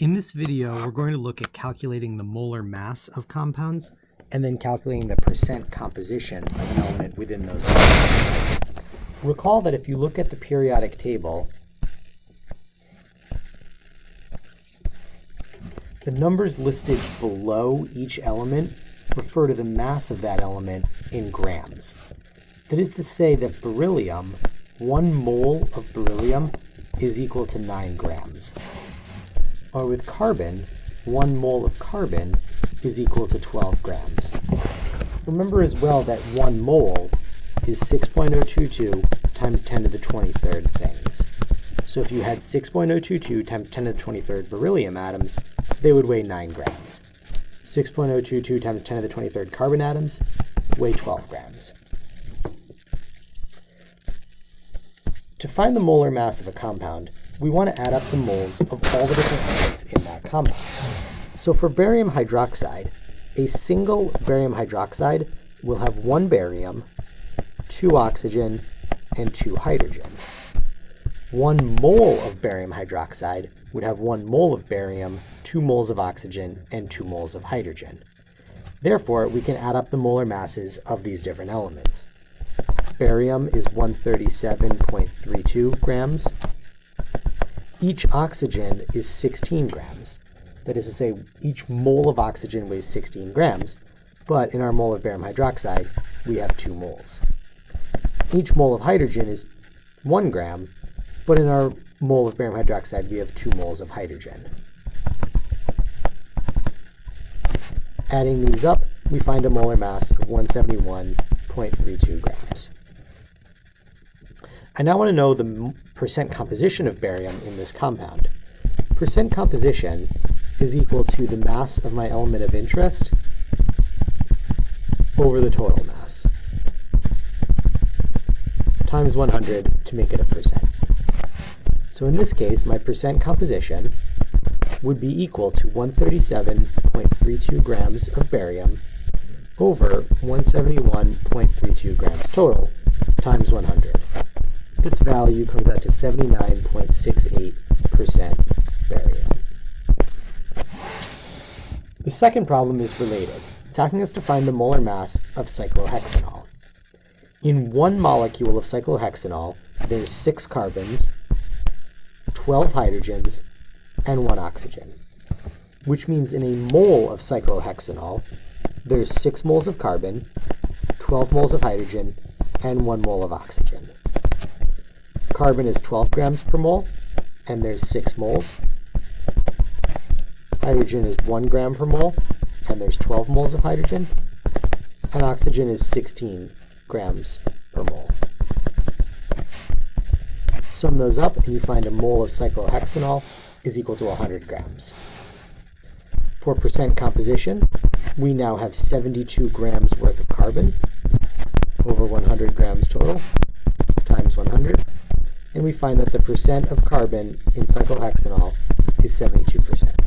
In this video, we're going to look at calculating the molar mass of compounds and then calculating the percent composition of an element within those compounds. Recall that if you look at the periodic table, the numbers listed below each element refer to the mass of that element in grams. That is to say that beryllium, 1 mole of beryllium is equal to 9 grams. Or with carbon, 1 mole of carbon is equal to 12 grams. Remember as well that 1 mole is 6.022 times 10 to the 23rd things. So if you had 6.022 times 10 to the 23rd beryllium atoms, they would weigh 9 grams. 6.022 times 10 to the 23rd carbon atoms weigh 12 grams. To find the molar mass of a compound, we want to add up the moles of all the different elements in that compound. So for barium hydroxide, a single barium hydroxide will have 1 barium, 2 oxygen, and 2 hydrogen. 1 mole of barium hydroxide would have 1 mole of barium, 2 moles of oxygen, and 2 moles of hydrogen. Therefore, we can add up the molar masses of these different elements. Barium is 137.32 grams. Each oxygen is 16 grams. That is to say, each mole of oxygen weighs 16 grams, but in our mole of barium hydroxide, we have 2 moles. Each mole of hydrogen is 1 gram, but in our mole of barium hydroxide, we have 2 moles of hydrogen. Adding these up, we find a molar mass of 171.32 grams. I now want to know the percent composition of barium in this compound. Percent composition is equal to the mass of my element of interest over the total mass times 100 to make it a percent. So in this case, my percent composition would be equal to 137.32 grams of barium over 171.32 grams total times 100. This value comes out to 79.68% barium. The second problem is related. It's asking us to find the molar mass of cyclohexanol. In 1 molecule of cyclohexanol, there's 6 carbons, 12 hydrogens, and 1 oxygen, which means in a mole of cyclohexanol, there's 6 moles of carbon, 12 moles of hydrogen, and 1 mole of oxygen. Carbon is 12 grams per mole, and there's 6 moles. Hydrogen is 1 gram per mole, and there's 12 moles of hydrogen. And oxygen is 16 grams per mole. Sum those up, and you find a mole of cyclohexanol is equal to 100 grams. For percent composition, we now have 72 grams worth of carbon over 100 grams total times 100. And we find that the percent of carbon in cyclohexanol is 72%.